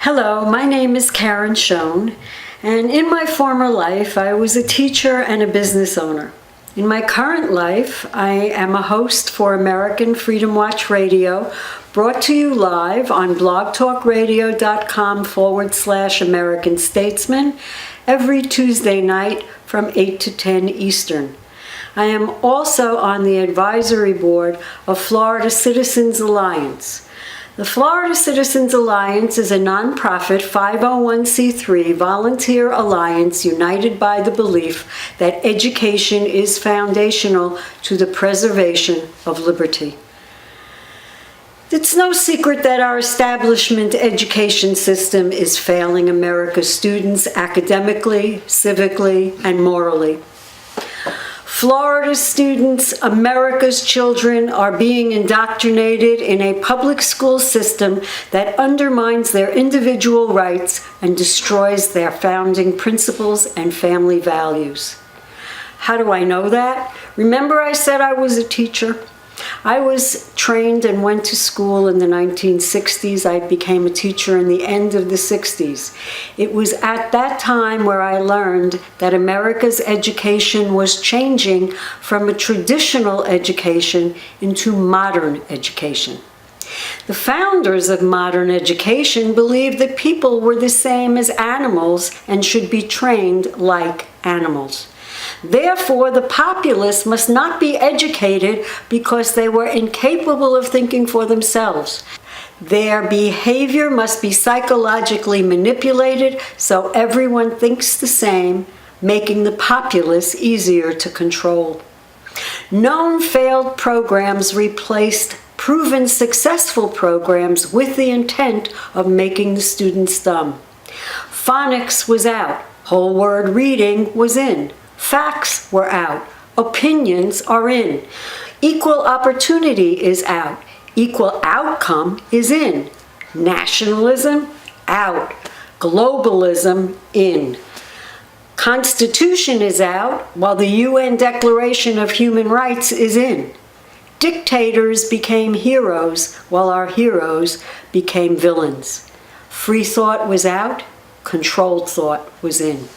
Hello, my name is Karen Schoen, and in my former life I was a teacher and a business owner. In my current life, I am a host for American Freedom Watch Radio, brought to you live on blogtalkradio.com/American Statesman every Tuesday night from 8 to 10 Eastern. I am also on the advisory board of Florida Citizens Alliance. The Florida Citizens Alliance is a nonprofit 501c3 volunteer alliance united by the belief that education is foundational to the preservation of liberty. It's no secret that our establishment education system is failing America's students academically, civically, and morally. Florida students, America's children, are being indoctrinated in a public school system that undermines their individual rights and destroys their founding principles and family values. How do I know that? Remember I said I was a teacher? I was trained and went to school in the 1960s. I became a teacher in the end of the 60s. It was at that time where I learned that America's education was changing from a traditional education into modern education. The founders of modern education believed that people were the same as animals and should be trained like animals. Therefore, the populace must not be educated because they were incapable of thinking for themselves. Their behavior must be psychologically manipulated so everyone thinks the same, making the populace easier to control. Known failed programs replaced proven successful programs with the intent of making the students dumb. Phonics was out. Whole word reading was in. Facts were out. Opinions are in. Equal opportunity is out. Equal outcome is in. Nationalism out. Globalism in. Constitution is out, while the UN Declaration of Human Rights is in. Dictators became heroes, while our heroes became villains. Free thought was out. Controlled thought was in.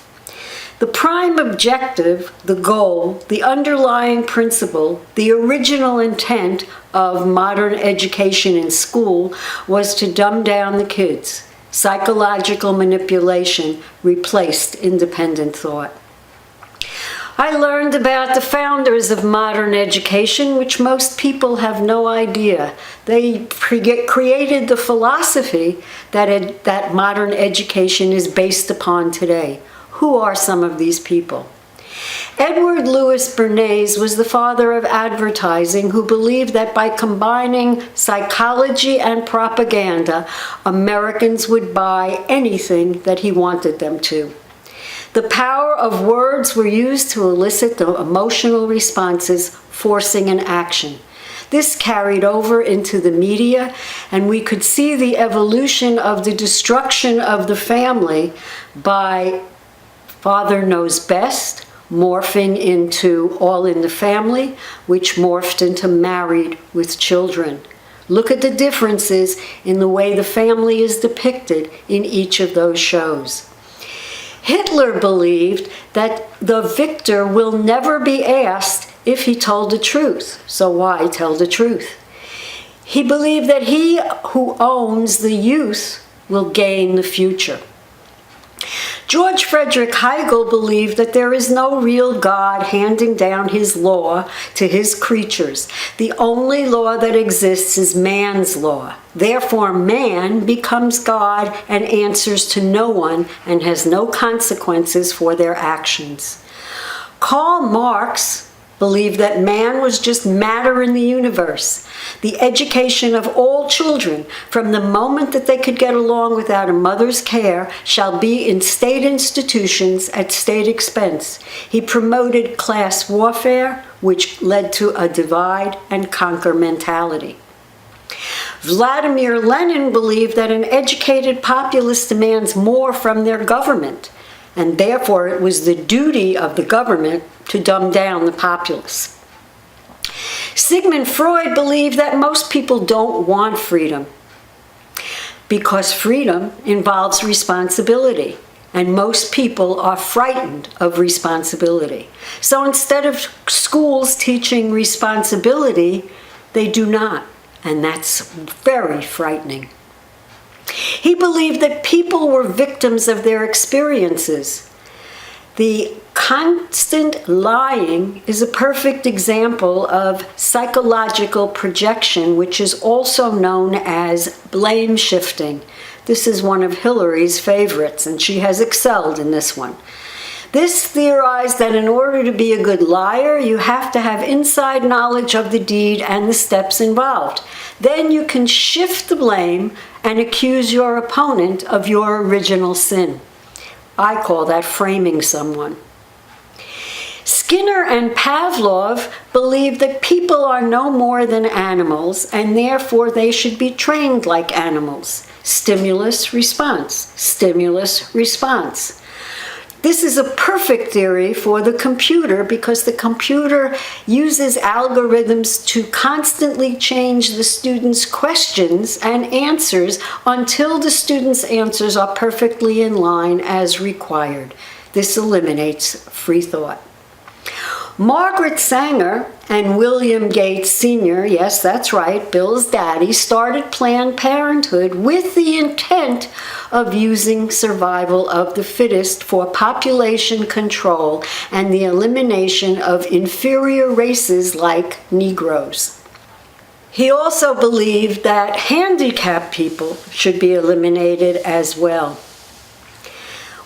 The prime objective, the goal, the underlying principle, the original intent of modern education in school was to dumb down the kids. Psychological manipulation replaced independent thought. I learned about the founders of modern education, which most people have no idea. They created the philosophy that modern education is based upon today. Who are some of these people? Edward Louis Bernays was the father of advertising, who believed that by combining psychology and propaganda, Americans would buy anything that he wanted them to. The power of words were used to elicit the emotional responses, forcing an action. This carried over into the media, and we could see the evolution of the destruction of the family by Father Knows Best, morphing into All in the Family, which morphed into Married with Children. Look at the differences in the way the family is depicted in each of those shows. Hitler believed that the victor will never be asked if he told the truth, so why tell the truth? He believed that he who owns the youth will gain the future. George Frederick Hegel believed that there is no real God handing down his law to his creatures. The only law that exists is man's law. Therefore, man becomes God and answers to no one and has no consequences for their actions. Karl Marx believed that man was just matter in the universe. The education of all children, from the moment that they could get along without a mother's care, shall be in state institutions at state expense. He promoted class warfare, which led to a divide and conquer mentality. Vladimir Lenin believed that an educated populace demands more from their government, and therefore it was the duty of the government to dumb down the populace. Sigmund Freud believed that most people don't want freedom. because freedom involves responsibility, and most people are frightened of responsibility. So instead of schools teaching responsibility, they do not, and that's very frightening. He believed that people were victims of their experiences. The constant lying is a perfect example of psychological projection, which is also known as blame shifting. This is one of Hillary's favorites, and she has excelled in this one. This theorized that in order to be a good liar, you have to have inside knowledge of the deed and the steps involved. Then you can shift the blame and accuse your opponent of your original sin. I call that framing someone. Skinner and Pavlov believed that people are no more than animals, and therefore they should be trained like animals. Stimulus, response, stimulus, response. This is a perfect theory for the computer because the computer uses algorithms to constantly change the student's questions and answers until the student's answers are perfectly in line as required. This eliminates free thought. Margaret Sanger and William Gates Sr., yes, that's right, Bill's daddy, started Planned Parenthood with the intent of using survival of the fittest for population control and the elimination of inferior races like Negroes. He also believed that handicapped people should be eliminated as well.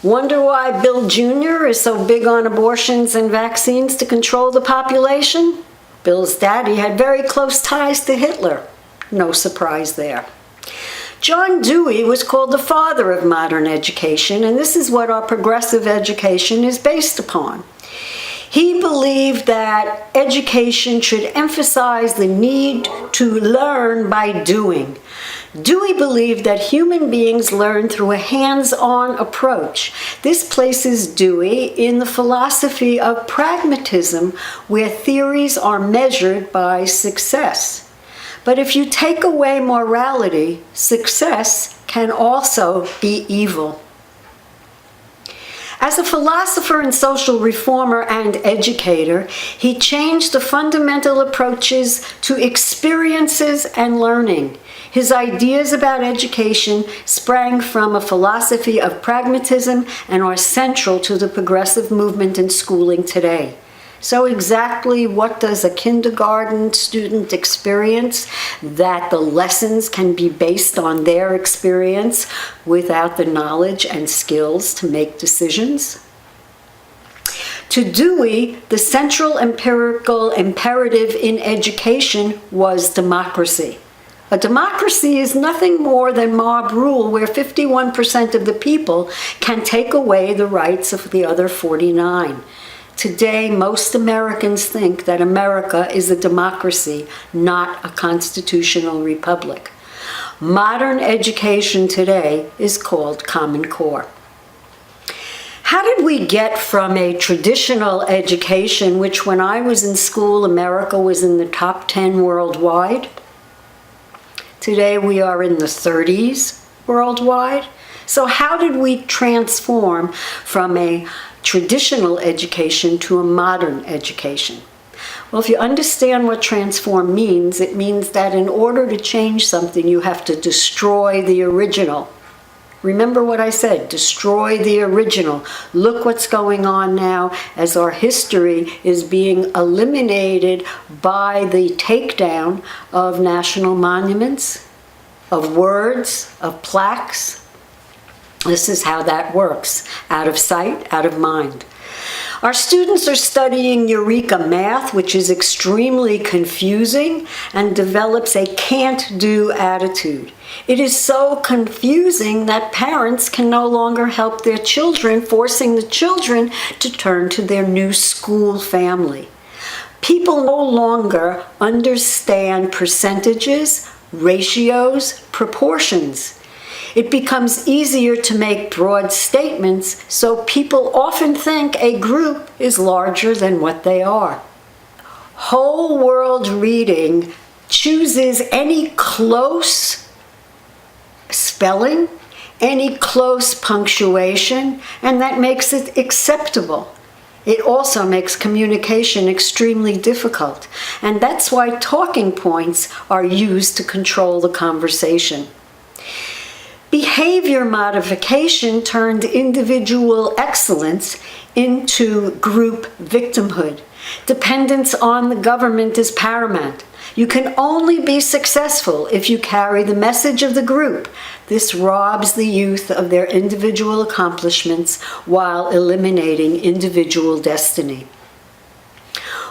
Wonder why Bill Jr. is so big on abortions and vaccines to control the population? Bill's daddy had very close ties to Hitler. No surprise there. John Dewey was called the father of modern education, and this is what our progressive education is based upon. He believed that education should emphasize the need to learn by doing. Dewey believed that human beings learn through a hands-on approach. This places Dewey in the philosophy of pragmatism, where theories are measured by success. But if you take away morality, success can also be evil. As a philosopher and social reformer and educator, he changed the fundamental approaches to experiences and learning. His ideas about education sprang from a philosophy of pragmatism and are central to the progressive movement in schooling today. So exactly what does a kindergarten student experience? That the lessons can be based on their experience without the knowledge and skills to make decisions? To Dewey, the central empirical imperative in education was democracy. A democracy is nothing more than mob rule where 51% of the people can take away the rights of the other 49. Today, most Americans think that America is a democracy, not a constitutional republic. Modern education today is called Common Core. How did we get from a traditional education, which when I was in school, America was in the top 10 worldwide? Today we are in the 30s worldwide. So how did we transform from a traditional education to a modern education? Well, if you understand what transform means, it means that in order to change something, you have to destroy the original. Remember what I said, destroy the original. Look what's going on now as our history is being eliminated by the takedown of national monuments, of words, of plaques. This is how that works. Out of sight, out of mind. Our students are studying Eureka Math, which is extremely confusing and develops a can't-do attitude. It is so confusing that parents can no longer help their children, forcing the children to turn to their new school family. People no longer understand percentages, ratios, proportions. It becomes easier to make broad statements, so people often think a group is larger than what they are. Whole world reading chooses any close spelling, any close punctuation, and that makes it acceptable. It also makes communication extremely difficult, and that's why talking points are used to control the conversation. Behavior modification turned individual excellence into group victimhood. Dependence on the government is paramount. You can only be successful if you carry the message of the group. This robs the youth of their individual accomplishments while eliminating individual destiny.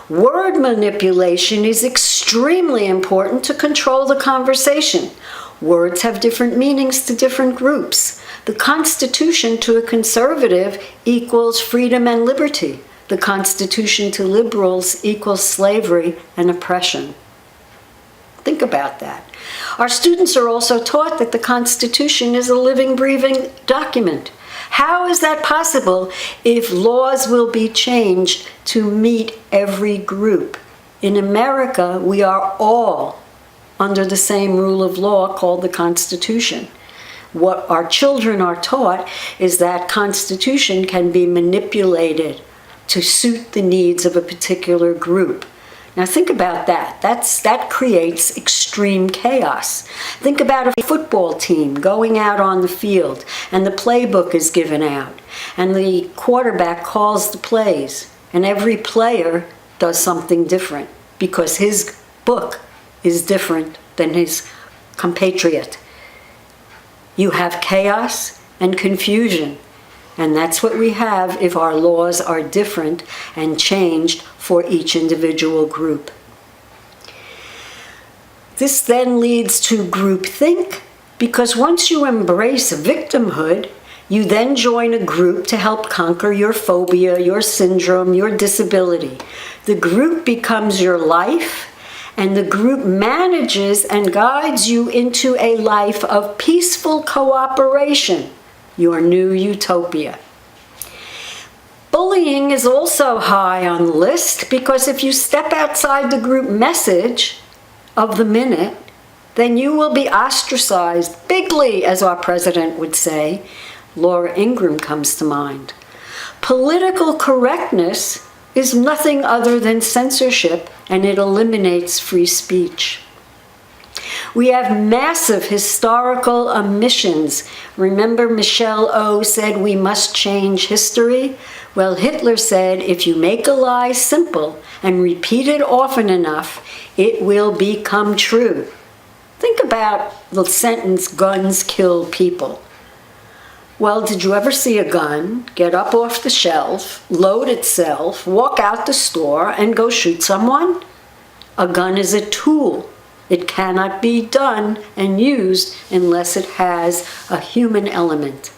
Word manipulation is extremely important to control the conversation. Words have different meanings to different groups. The Constitution to a conservative equals freedom and liberty. The Constitution to liberals equals slavery and oppression. Think about that. Our students are also taught that the Constitution is a living, breathing document. How is that possible if laws will be changed to meet every group? In America, we are all under the same rule of law called the Constitution. What our children are taught is that Constitution can be manipulated to suit the needs of a particular group. Now think about that. That creates extreme chaos. Think about a football team going out on the field and the playbook is given out and the quarterback calls the plays and every player does something different because his book is different than his compatriot. You have chaos and confusion, and that's what we have if our laws are different and changed for each individual group. This then leads to groupthink, because once you embrace victimhood, you then join a group to help conquer your phobia, your syndrome, your disability. The group becomes your life, and the group manages and guides you into a life of peaceful cooperation, your new utopia. Bullying is also high on the list because if you step outside the group message of the minute, then you will be ostracized bigly, as our president would say. Laura Ingraham comes to mind. Political correctness is nothing other than censorship, and it eliminates free speech. We have massive historical omissions. Remember Michelle O said we must change history? Well, Hitler said if you make a lie simple and repeat it often enough, it will become true. Think about the sentence, guns kill people. Well, did you ever see a gun get up off the shelf, load itself, walk out the store, and go shoot someone? A gun is a tool. It cannot be done and used unless it has a human element.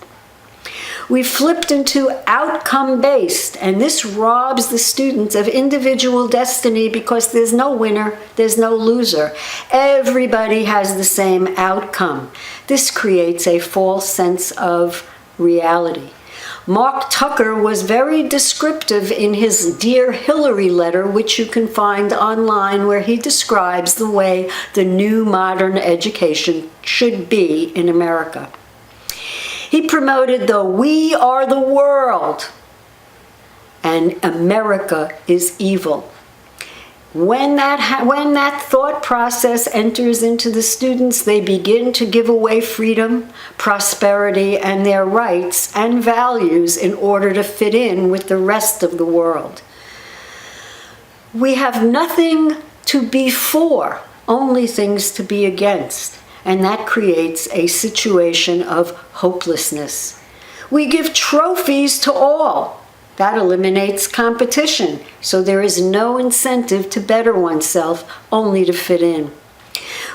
We flipped into outcome-based, and this robs the students of individual destiny because there's no winner, there's no loser. Everybody has the same outcome. This creates a false sense of reality. Mark Tucker was very descriptive in his Dear Hillary letter, which you can find online, where he describes the way the new modern education should be in America. He promoted the "We are the world" and America is evil. When that thought process enters into the students, they begin to give away freedom, prosperity, and their rights and values in order to fit in with the rest of the world. We have nothing to be for, only things to be against, and that creates a situation of hopelessness. We give trophies to all. That eliminates competition, so there is no incentive to better oneself, only to fit in.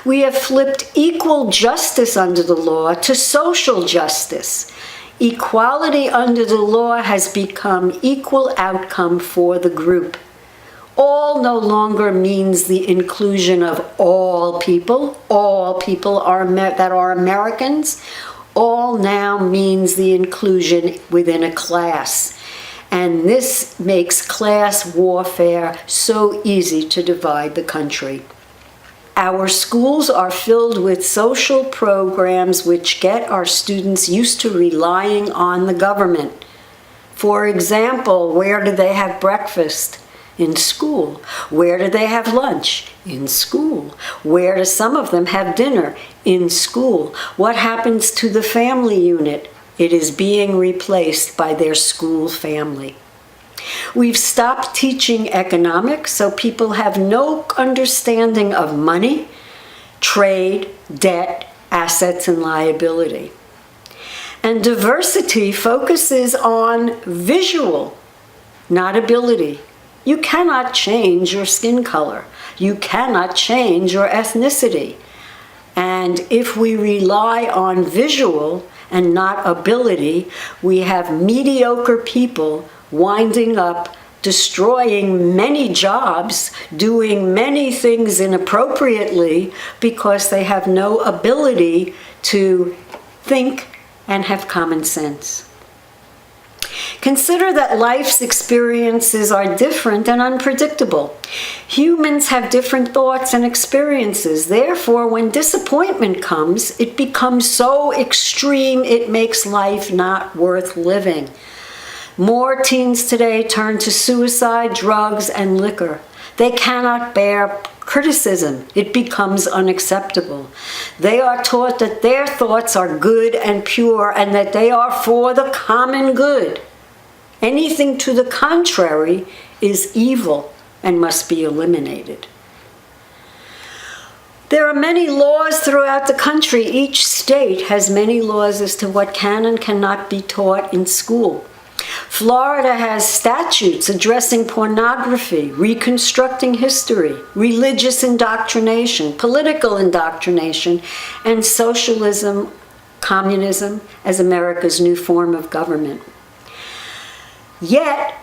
We have flipped equal justice under the law to social justice. Equality under the law has become equal outcome for the group. All no longer means the inclusion of all people that are Americans. All now means the inclusion within a class. And this makes class warfare so easy to divide the country. Our schools are filled with social programs which get our students used to relying on the government. For example, where do they have breakfast? In school. Where do they have lunch? In school. Where do some of them have dinner? In school. What happens to the family unit? It is being replaced by their school family. We've stopped teaching economics, so people have no understanding of money, trade, debt, assets, and liability. And diversity focuses on visual, not ability. You cannot change your skin color. You cannot change your ethnicity. And if we rely on visual and not ability, we have mediocre people winding up destroying many jobs, doing many things inappropriately because they have no ability to think and have common sense. Consider that life's experiences are different and unpredictable. Humans have different thoughts and experiences. Therefore, when disappointment comes, it becomes so extreme it makes life not worth living. More teens today turn to suicide, drugs, and liquor. They cannot bear criticism. It becomes unacceptable. They are taught that their thoughts are good and pure and that they are for the common good. Anything to the contrary is evil and must be eliminated. There are many laws throughout the country. Each state has many laws as to what can and cannot be taught in school. Florida has statutes addressing pornography, reconstructing history, religious indoctrination, political indoctrination, and socialism, communism as America's new form of government. Yet,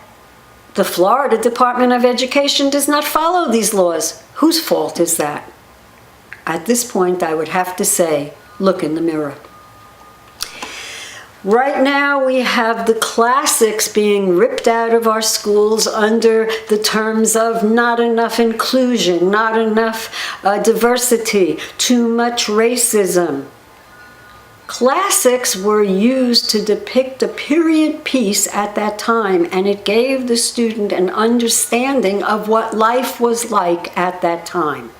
the Florida Department of Education does not follow these laws. Whose fault is that? At this point, I would have to say, look in the mirror. Right now, we have the classics being ripped out of our schools under the terms of not enough inclusion, not enough diversity, too much racism. Classics were used to depict a period piece at that time, and it gave the student an understanding of what life was like at that time.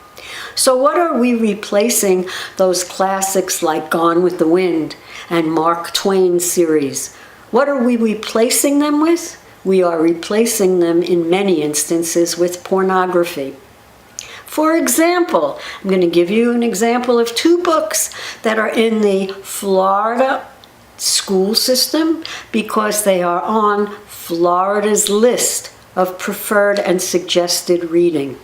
So what are we replacing those classics like Gone with the Wind and Mark Twain series? What are we replacing them with? We are replacing them in many instances with pornography. For example, I'm going to give you an example of 2 books that are in the Florida school system because they are on Florida's list of preferred and suggested reading.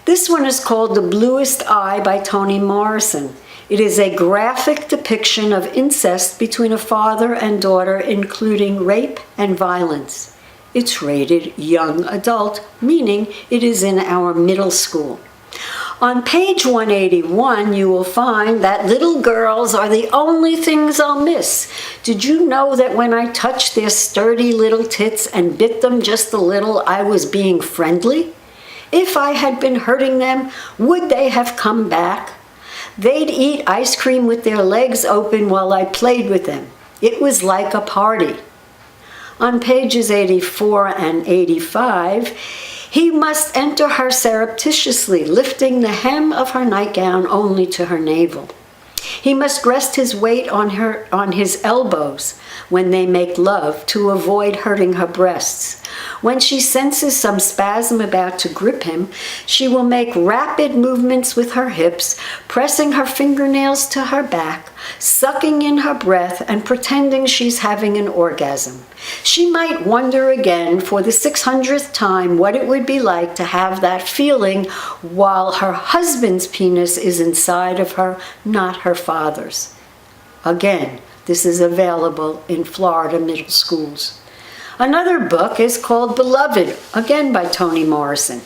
This one is called The Bluest Eye by Toni Morrison. It is a graphic depiction of incest between a father and daughter, including rape and violence. It's rated young adult, meaning it is in our middle school. On page 181, you will find that little girls are the only things I'll miss. Did you know that when I touched their sturdy little tits and bit them just a little, I was being friendly? If I had been hurting them, would they have come back? They'd eat ice cream with their legs open while I played with them. It was like a party. On pages 84 and 85, he must enter her surreptitiously, lifting the hem of her nightgown only to her navel. He must rest his weight on his elbows when they make love to avoid hurting her breasts. When she senses some spasm about to grip him, she will make rapid movements with her hips, pressing her fingernails to her back, sucking in her breath and pretending she's having an orgasm. She might wonder again for the 600th time what it would be like to have that feeling while her husband's penis is inside of her, not her father's. Again, this is available in Florida middle schools. Another book is called Beloved, again by Toni Morrison.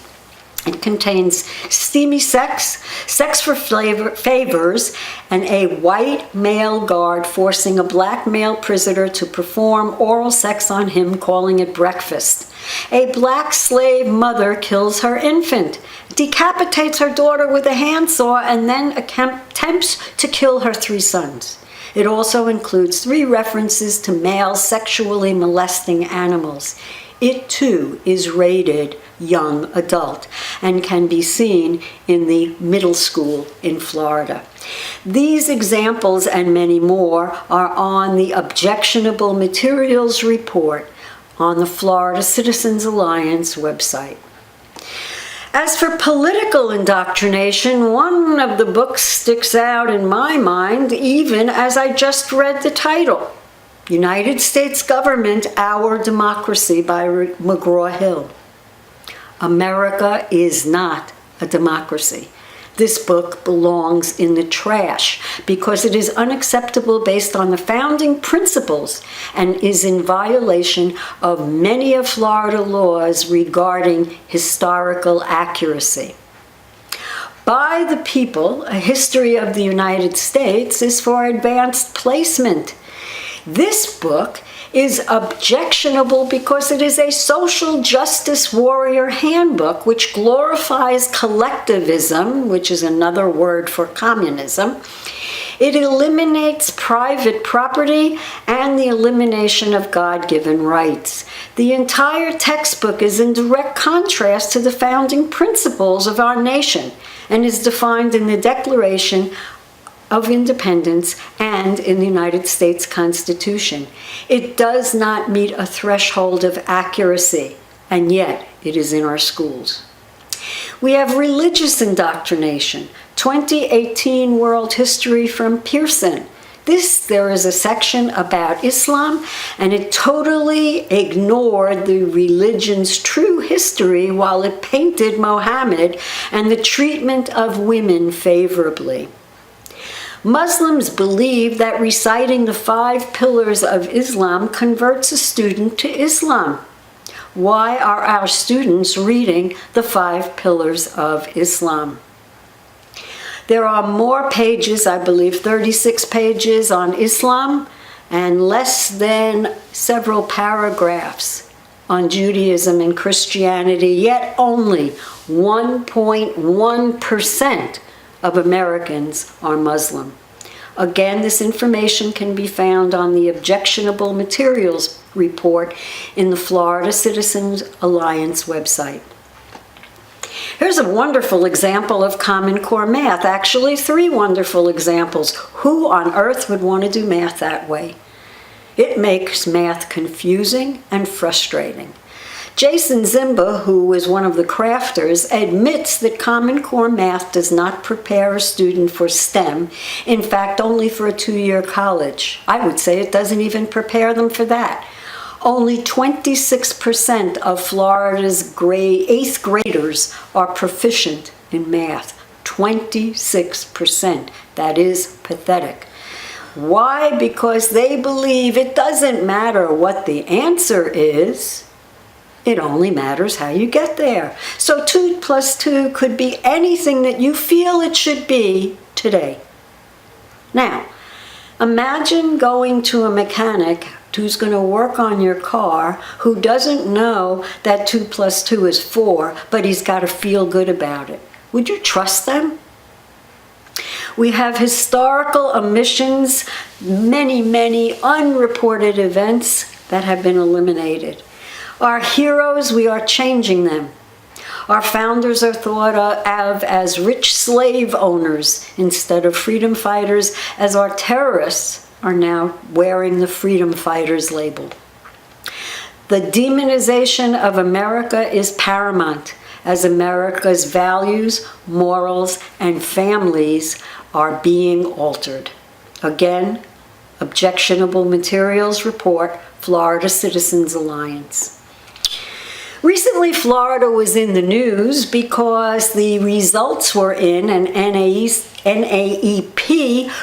It contains steamy sex, sex for favors, and a white male guard forcing a black male prisoner to perform oral sex on him, calling it breakfast. A black slave mother kills her infant, decapitates her daughter with a handsaw, and then attempts to kill her 3 sons. It also includes 3 references to males sexually molesting animals. It too is rated young adult and can be seen in the middle school in Florida. These examples and many more are on the Objectionable Materials Report on the Florida Citizens Alliance website. As for political indoctrination, one of the books sticks out in my mind even as I just read the title. United States Government, Our Democracy by McGraw-Hill. America is not a democracy. This book belongs in the trash because it is unacceptable based on the founding principles and is in violation of many of Florida laws regarding historical accuracy. By the People, A History of the United States is for advanced placement. This book is objectionable because it is a social justice warrior handbook which glorifies collectivism, which is another word for communism. It eliminates private property and the elimination of God-given rights. The entire textbook is in direct contrast to the founding principles of our nation and is defined in the Declaration of Independence and in the United States Constitution. It does not meet a threshold of accuracy, and yet it is in our schools. We have religious indoctrination, 2018 World History from Pearson. There is a section about Islam, and it totally ignored the religion's true history while it painted Mohammed and the treatment of women favorably. Muslims believe that reciting the 5 pillars of Islam converts a student to Islam. Why are our students reading the 5 pillars of Islam? There are more pages, I believe 36 pages on Islam, and less than several paragraphs on Judaism and Christianity, yet only 1.1% of Americans are Muslim. Again, this information can be found on the Objectionable Materials Report in the Florida Citizens Alliance website. Here's a wonderful example of Common Core math. Actually, 3 wonderful examples. Who on earth would want to do math that way? It makes math confusing and frustrating. Jason Zimba, who is one of the crafters, admits that Common Core math does not prepare a student for STEM, in fact, only for a 2-year college. I would say it doesn't even prepare them for that. Only 26% of Florida's 8th graders are proficient in math. 26%. That is pathetic. Why? Because they believe it doesn't matter what the answer is. It only matters how you get there. So 2 plus 2 could be anything that you feel it should be today. Now, imagine going to a mechanic who's going to work on your car who doesn't know that 2 plus 2 is 4, but he's got to feel good about it. Would you trust them? We have historical omissions, many unreported events that have been eliminated. Our heroes, we are changing them. Our founders are thought of as rich slave owners instead of freedom fighters, as our terrorists are now wearing the freedom fighters label. The demonization of America is paramount, as America's values, morals, and families are being altered. Again, Objectionable Materials Report, Florida Citizens Alliance. Recently, Florida was in the news because the results were in, and NAEP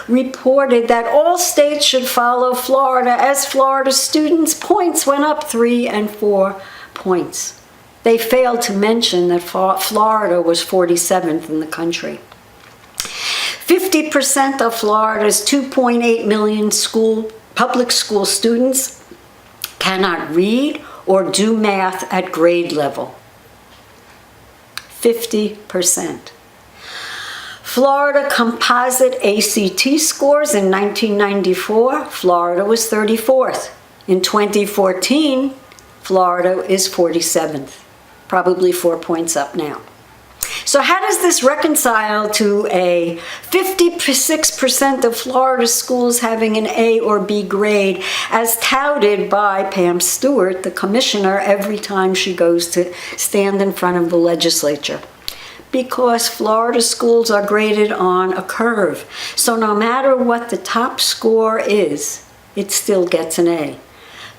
reported that all states should follow Florida, as Florida students' points went up 3 and 4 points. They failed to mention that Florida was 47th in the country. 50% of Florida's 2.8 million public school students cannot read or do math at grade level. 50%. Florida composite ACT scores in 1994, Florida was 34th. In 2014, Florida is 47th, probably 4 points up now. So how does this reconcile to a 56% of Florida schools having an A or B grade as touted by Pam Stewart, the commissioner, every time she goes to stand in front of the legislature? Because Florida schools are graded on a curve. So no matter what the top score is, it still gets an A.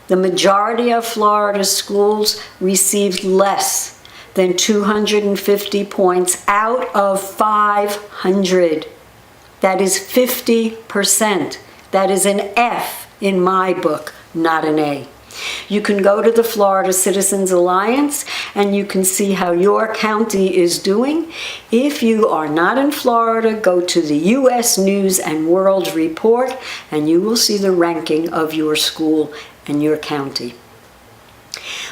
The majority of Florida schools received less than 250 points out of 500. That is 50%. That is an F in my book, not an A. You can go to the Florida Citizens Alliance and you can see how your county is doing. If you are not in Florida, go to the U.S. News and World Report and you will see the ranking of your school and your county.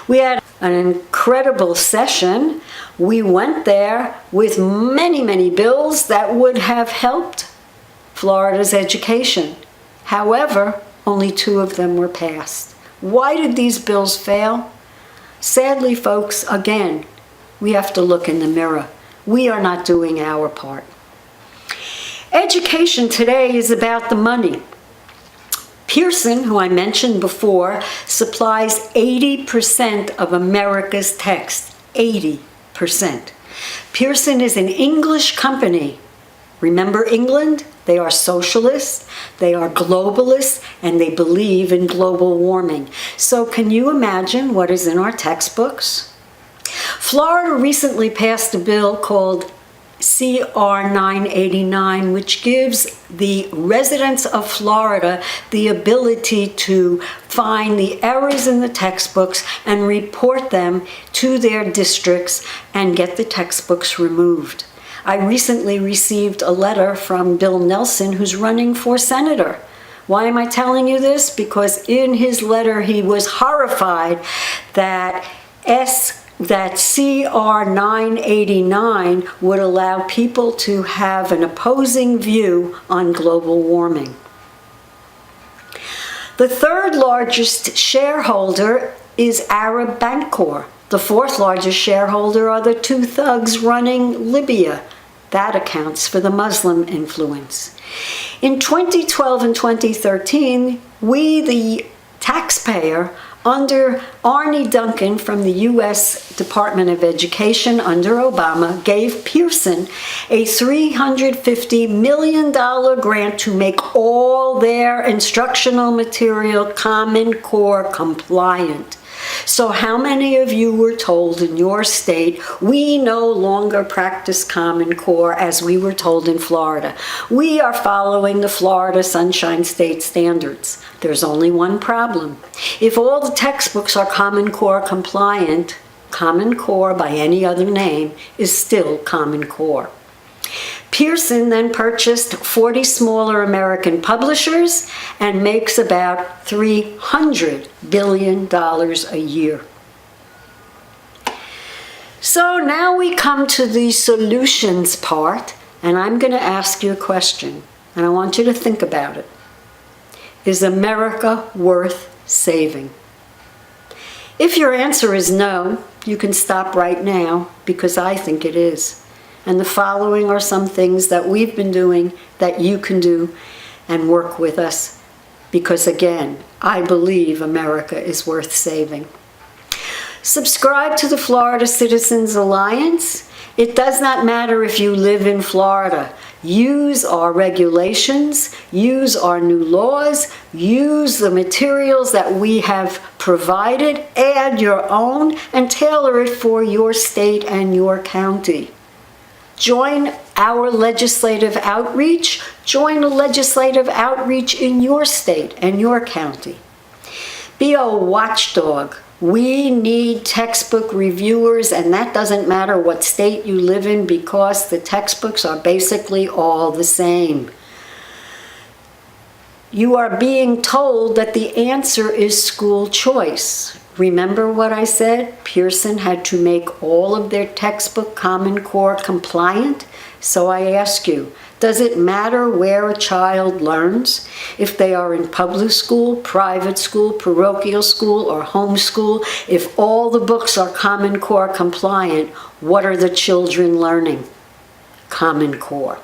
We had an incredible session. We went there with many, many bills that would have helped Florida's education. However, only 2 of them were passed. Why did these bills fail? Sadly, folks, again, we have to look in the mirror. We are not doing our part. Education today is about the money. Pearson, who I mentioned before, supplies 80% of America's text. 80%. Pearson is an English company. Remember England? They are socialists, they are globalists, and they believe in global warming. So can you imagine what is in our textbooks? Florida recently passed a bill called CR 989, which gives the residents of Florida the ability to find the errors in the textbooks and report them to their districts and get the textbooks removed. I recently received a letter from Bill Nelson, who's running for senator. Why am I telling you this? Because in his letter he was horrified that CR 989 would allow people to have an opposing view on global warming. The 3rd largest shareholder is Arab Bancorp. The 4th largest shareholder are the 2 thugs running Libya. That accounts for the Muslim influence. In 2012 and 2013, we, the taxpayer, under Arne Duncan from the U.S. Department of Education under Obama, gave Pearson a $350 million grant to make all their instructional material Common Core compliant. So how many of you were told in your state, we no longer practice Common Core as we were told in Florida? We are following the Florida Sunshine State standards. There's only one problem. If all the textbooks are Common Core compliant, Common Core by any other name is still Common Core. Pearson then purchased 40 smaller American publishers and makes about $300 billion a year. So now we come to the solutions part, and I'm going to ask you a question, and I want you to think about it. Is America worth saving? If your answer is no, you can stop right now, because I think it is. And the following are some things that we've been doing that you can do and work with us. Because again, I believe America is worth saving. Subscribe to the Florida Citizens Alliance. It does not matter if you live in Florida. Use our regulations, use our new laws, use the materials that we have provided, add your own, and tailor it for your state and your county. Join our legislative outreach. Join a legislative outreach in your state and your county. Be a watchdog We need textbook reviewers, and that doesn't matter what state you live in because the textbooks are basically all the same. You are being told that the answer is school choice. Remember what I said? Pearson had to make all of their textbook Common Core compliant. So I ask you, does it matter where a child learns? If they are in public school, private school, parochial school, or homeschool, if all the books are Common Core compliant, what are the children learning? Common Core.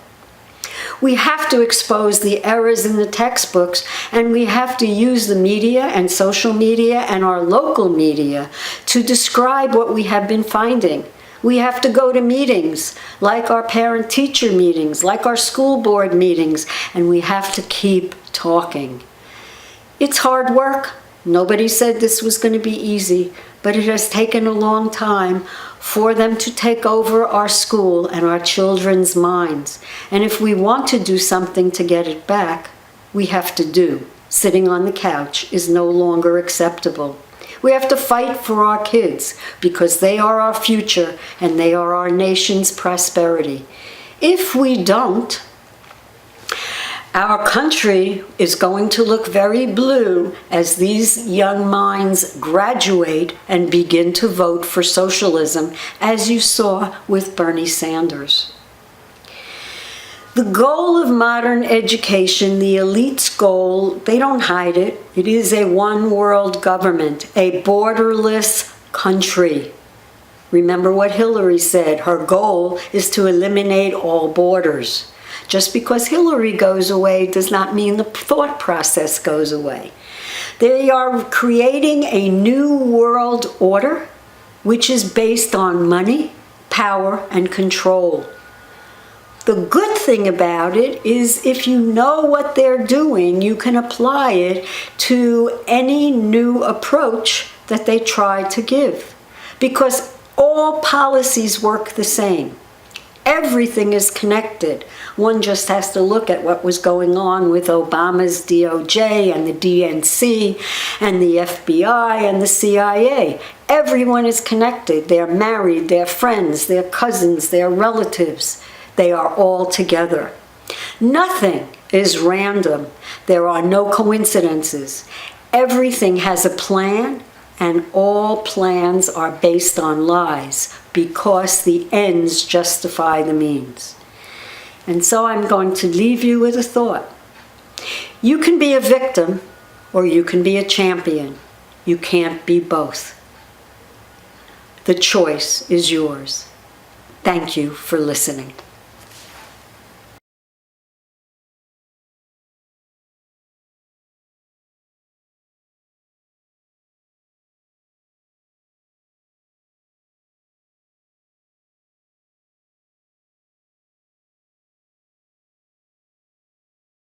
We have to expose the errors in the textbooks, and we have to use the media and social media and our local media to describe what we have been finding. We have to go to meetings, like our parent-teacher meetings, like our school board meetings, and we have to keep talking. It's hard work. Nobody said this was going to be easy, but it has taken a long time for them to take over our school and our children's minds. And if we want to do something to get it back, we have to do. Sitting on the couch is no longer acceptable. We have to fight for our kids because they are our future and they are our nation's prosperity. If we don't, our country is going to look very blue as these young minds graduate and begin to vote for socialism, as you saw with Bernie Sanders. The goal of modern education, the elite's goal, they don't hide it. It is a one-world government, a borderless country. Remember what Hillary said. Her goal is to eliminate all borders. Just because Hillary goes away does not mean the thought process goes away. They are creating a new world order, which is based on money, power, and control. The good thing about it is if you know what they're doing, you can apply it to any new approach that they try to give. Because all policies work the same. Everything is connected. One just has to look at what was going on with Obama's DOJ and the DNC and the FBI and the CIA. Everyone is connected. They're married, they're friends, they're cousins, they're relatives. They are all together. Nothing is random. There are no coincidences. Everything has a plan, and all plans are based on lies because the ends justify the means. And so I'm going to leave you with a thought. You can be a victim or you can be a champion. You can't be both. The choice is yours. Thank you for listening.